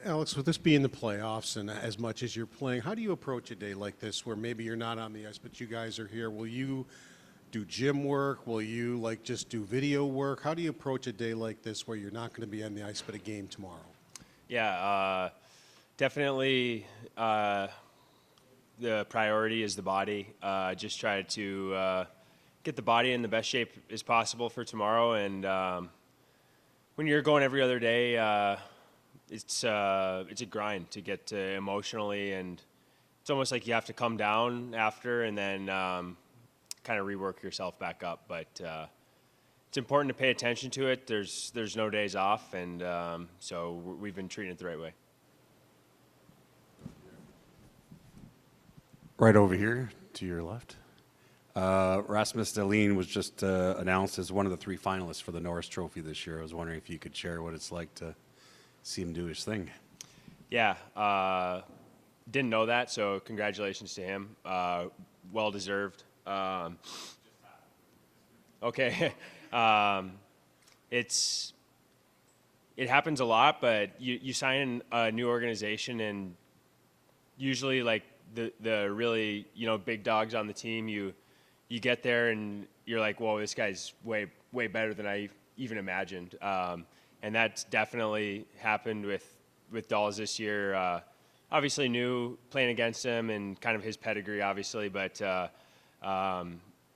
Alex, with this being the playoffs and as much as you're playing, how do you approach a day like this where maybe you're not on the ice, but you guys are here? Will you do gym work? Will you just do video work? How do you approach a day like this where you're not going to be on the ice, but a game tomorrow? Yeah, definitely the priority is the body. Just try to get the body in the best shape as possible for tomorrow. And when you're going every other day, it's a grind to get emotionally, and it's almost like you have to come down after and then kind of rework yourself back up. But it's important to pay attention to it. There's no days off, and so we've been treating it the right way. Right over here to your left. Rasmus Dahlin was just announced as one of the 3 finalists for the Norris Trophy this year. I was wondering if you could share what it's like to see him do his thing. Yeah, didn't know that, so congratulations to him. Well deserved. Okay, it happens a lot, but you sign in a new organization, and usually the really big dogs on the team, you get there and you're like, whoa, this guy's way better than I even imagined. And that's definitely happened with Dolls this year. Obviously knew playing against him and kind of his pedigree, obviously, but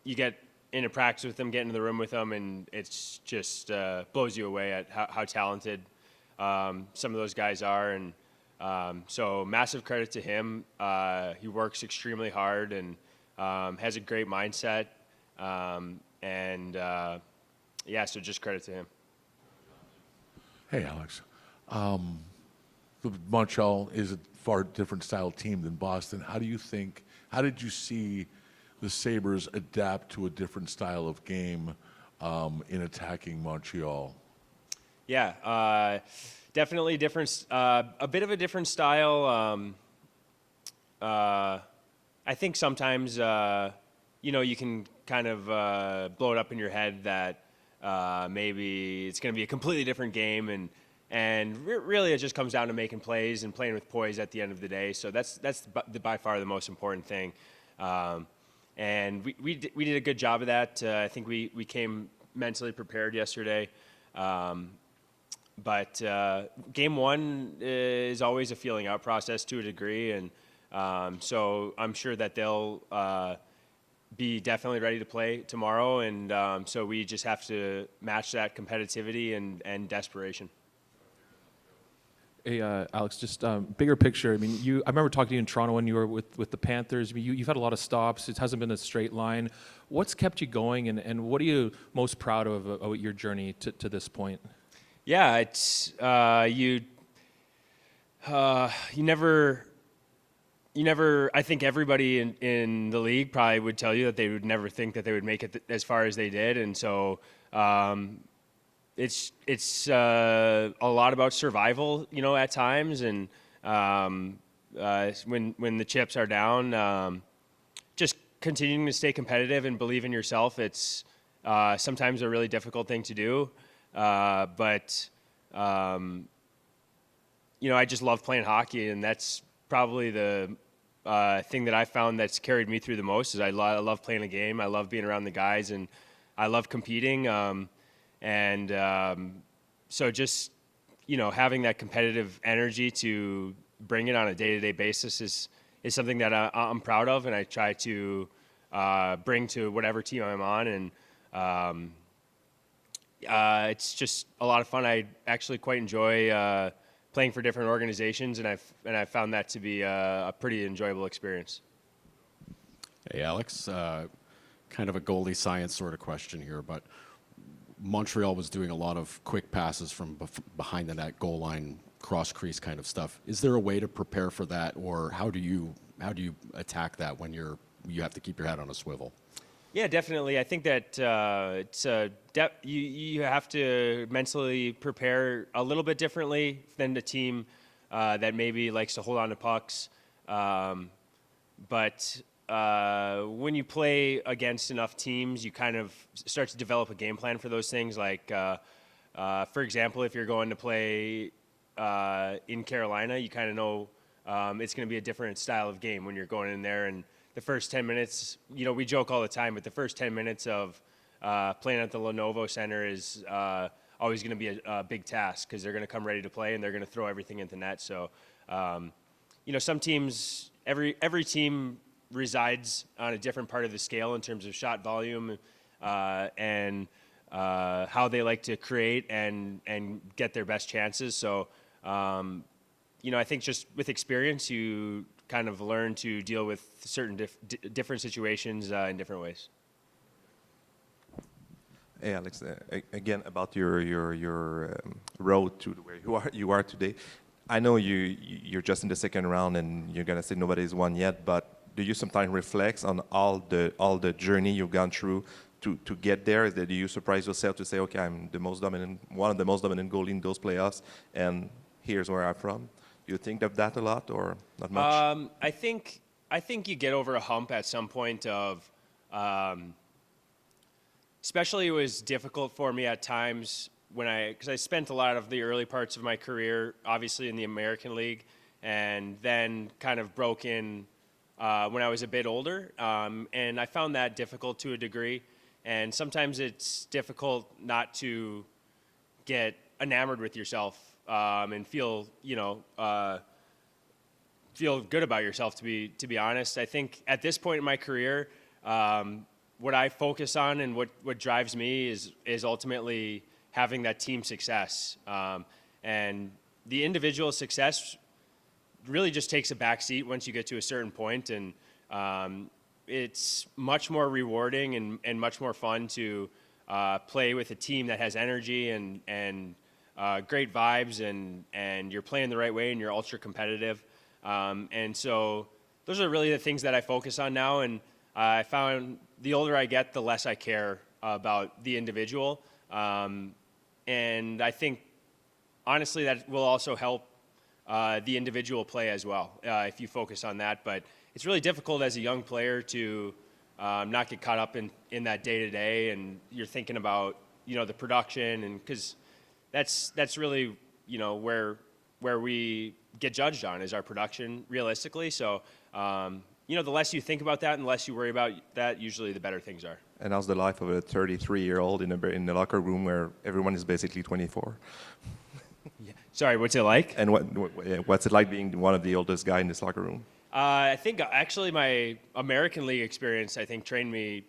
you get into practice with him, get into the room with him, and it's just blows you away at how talented some of those guys are. And so massive credit to him. He works extremely hard and has a great mindset. Yeah, so just credit to him. Hey, Alex. Montreal is a far different style team than Boston. How did you see the Sabres adapt to a different style of game in attacking Montreal? Yeah, definitely different, a bit of a different style. I think sometimes, you can kind of blow it up in your head that maybe it's going to be a completely different game, and really it just comes down to making plays and playing with poise at the end of the day. So that's by far the most important thing. And we did a good job of that. I think we came mentally prepared yesterday. But game one is always a feeling out process to a degree, and so I'm sure that they'll be definitely ready to play tomorrow, and so we just have to match that competitivity and desperation. Hey, Alex, just bigger picture. I mean, I remember talking to you in Toronto when you were with the Panthers. I mean, you've had a lot of stops. It hasn't been a straight line. What's kept you going, and what are you most proud of your journey to this point? Yeah, it's you never. I think everybody in the league probably would tell you that they would never think that they would make it as far as they did, and so it's a lot about survival, at times, and when the chips are down, just continuing to stay competitive and believe in yourself. It's sometimes a really difficult thing to do, but I just love playing hockey, and that's probably the thing that I found that's carried me through the most. Is I love playing a game. I love being around the guys, and I love competing. So just having that competitive energy to bring it on a day-to-day basis is something that I'm proud of, and I try to bring to whatever team I'm on. And it's just a lot of fun. I actually quite enjoy playing for different organizations, and I've found that to be a pretty enjoyable experience. Hey, Alex, kind of a goalie science sort of question here, but Montreal was doing a lot of quick passes from behind the net, goal line, cross crease kind of stuff. Is there a way to prepare for that, or how do you attack that when you have to keep your head on a swivel? Yeah, definitely. I think that you have to mentally prepare a little bit differently than the team that maybe likes to hold on to pucks. But when you play against enough teams, you kind of start to develop a game plan for those things. Like, for example, if you're going to play in Carolina, you kind of know it's going to be a different style of game when you're going in there. And the first 10 minutes, we joke all the time, but the first 10 minutes of playing at the Lenovo Center is always going to be a big task because they're going to come ready to play and they're going to throw everything into net. So, some teams, every team resides on a different part of the scale in terms of shot volume and how they like to create and get their best chances. So, I think just with experience, you kind of learn to deal with certain different situations in different ways. Hey Alex, again about your road to where you are today. I know you're just in the second round and you're gonna say nobody's won yet, but do you sometimes reflect on all the journey you've gone through to get there? Is that, do you surprise yourself to say, okay, I'm one of the most dominant goalie in those playoffs, and here's where I'm from? Do you think of that a lot or not much? I think you get over a hump at some point of. Especially it was difficult for me at times because I spent a lot of the early parts of my career, obviously in the American League, and then kind of broke in when I was a bit older. And I found that difficult to a degree. And sometimes it's difficult not to get enamored with yourself and feel good about yourself, to be honest. I think at this point in my career, what I focus on and what drives me is ultimately having that team success. And the individual success really just takes a back seat once you get to a certain point. And it's much more rewarding and much more fun to play with a team that has energy and great vibes and you're playing the right way and you're ultra competitive. And so those are really the things that I focus on now. And I found the older I get, the less I care about the individual. And I think, honestly, that will also help the individual play as well, if you focus on that. But it's really difficult as a young player to not get caught up in that day-to-day, and you're thinking about, the production, and because that's really, where we get judged on is our production, realistically. So, the less you think about that and the less you worry about that, usually the better things are. And how's the life of a 33-year-old in the locker room where everyone is basically 24? Yeah. Sorry, what's it like? And what's it like being one of the oldest guy in this locker room? I think actually my American League experience, trained me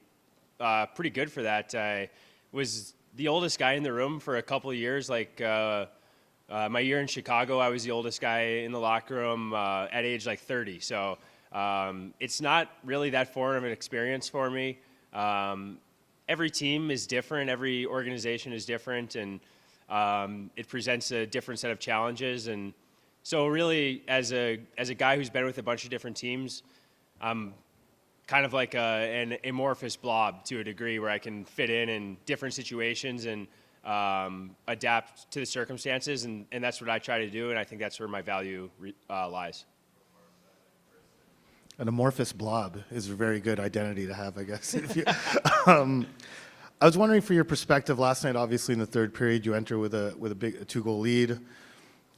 pretty good for that. I was the oldest guy in the room for a couple of years. My year in Chicago, I was the oldest guy in the locker room at age 30. So it's not really that foreign of an experience for me. Every team is different. Every organization is different. And it presents a different set of challenges. And so really, as a guy who's been with a bunch of different teams, I'm kind of like an amorphous blob to a degree where I can fit in different situations and adapt to the circumstances. And that's what I try to do. And I think that's where my value lies. An amorphous blob is a very good identity to have, I guess. I was wondering, for your perspective, last night, obviously in the third period, you enter with a big 2-goal lead.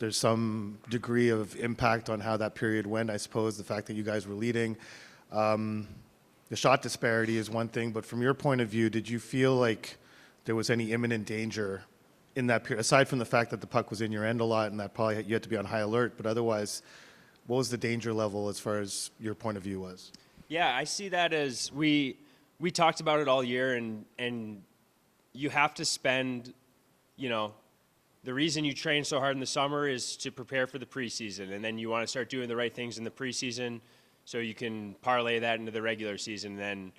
There's some degree of impact on how that period went, I suppose, the fact that you guys were leading. The shot disparity is one thing, but from your point of view, did you feel like there was any imminent danger in that period, aside from the fact that the puck was in your end a lot and that probably you had to be on high alert, but otherwise, what was the danger level as far as your point of view was? Yeah, I see that as we talked about it all year, and you have to spend, the reason you train so hard in the summer is to prepare for the preseason, and then you want to start doing the right things in the preseason so you can parlay that into the regular season, and then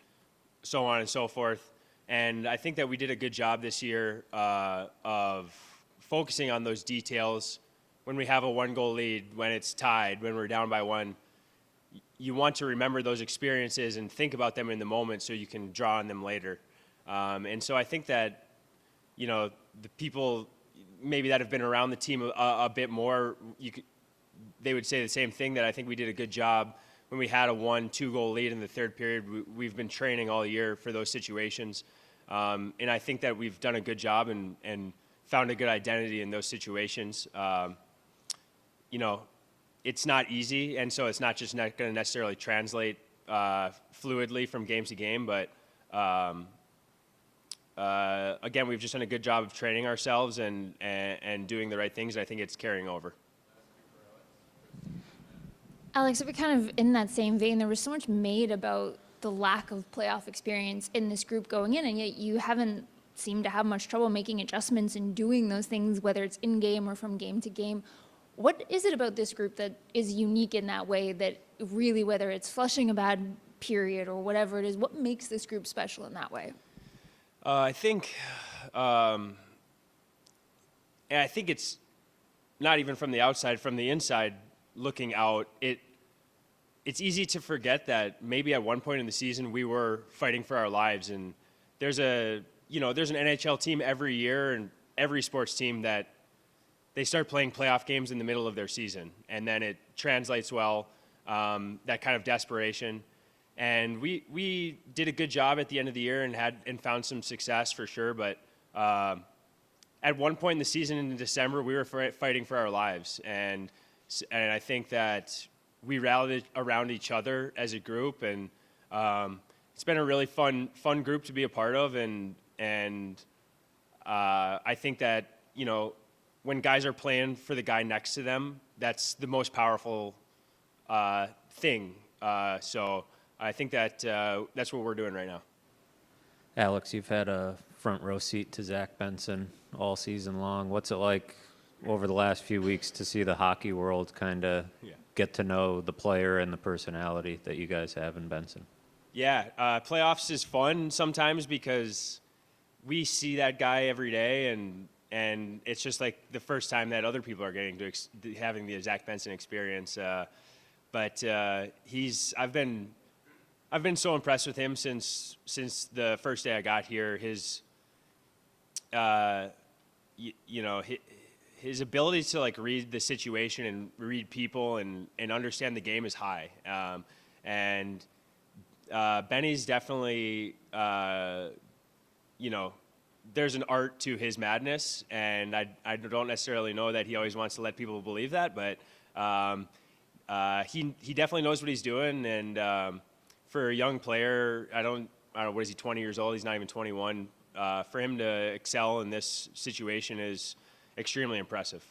so on and so forth. And I think that we did a good job this year of focusing on those details. When we have a 1-goal lead, when it's tied, when we're down by 1, you want to remember those experiences and think about them in the moment so you can draw on them later. And so I think that, the people maybe that have been around the team a bit more, they would say the same thing, that I think we did a good job when we had a 1-2-goal lead in the third period. We've been training all year for those situations. And I think that we've done a good job and found a good identity in those situations. you know, it's not easy, and so it's not just not going to necessarily translate fluidly from game to game. But again, we've just done a good job of training ourselves and doing the right things. And I think it's carrying over. Alex, we're kind of in that same vein. There was so much made about the lack of playoff experience in this group going in, and yet you haven't seemed to have much trouble making adjustments and doing those things, whether it's in game or from game to game. What is it about this group that is unique in that way, that really, whether it's flushing a bad period or whatever it is, what makes this group special in that way? I think it's not even from the outside, from the inside looking out. It's easy to forget that maybe at one point in the season we were fighting for our lives, and there's an NHL team every year and every sports team that they start playing playoff games in the middle of their season, and then it translates well, that kind of desperation. And we did a good job at the end of the year and found some success for sure. But at one point in the season in December, we were fighting for our lives, and I think that we rallied around each other as a group, and it's been a really fun group to be a part of. And I think that, you know, when guys are playing for the guy next to them, that's the most powerful thing. So I think that that's what we're doing right now. Alex, you've had a front row seat to Zack Benson all season long. What's it like over the last few weeks to see the hockey world kind of get to know the player and the personality that you guys have in Benson? Yeah, playoffs is fun sometimes because we see that guy every day, and it's just like the first time that other people are getting to having the Zack Benson experience. But I've been so impressed with him since the first day I got here. His his ability to like read the situation and read people and understand the game is high. And Benny's definitely, there's an art to his madness, and I don't necessarily know that he always wants to let people believe that, but he definitely knows what he's doing. And for a young player, I don't know, what is he, 20 years old? He's not even 21. For him to excel in this situation is extremely impressive.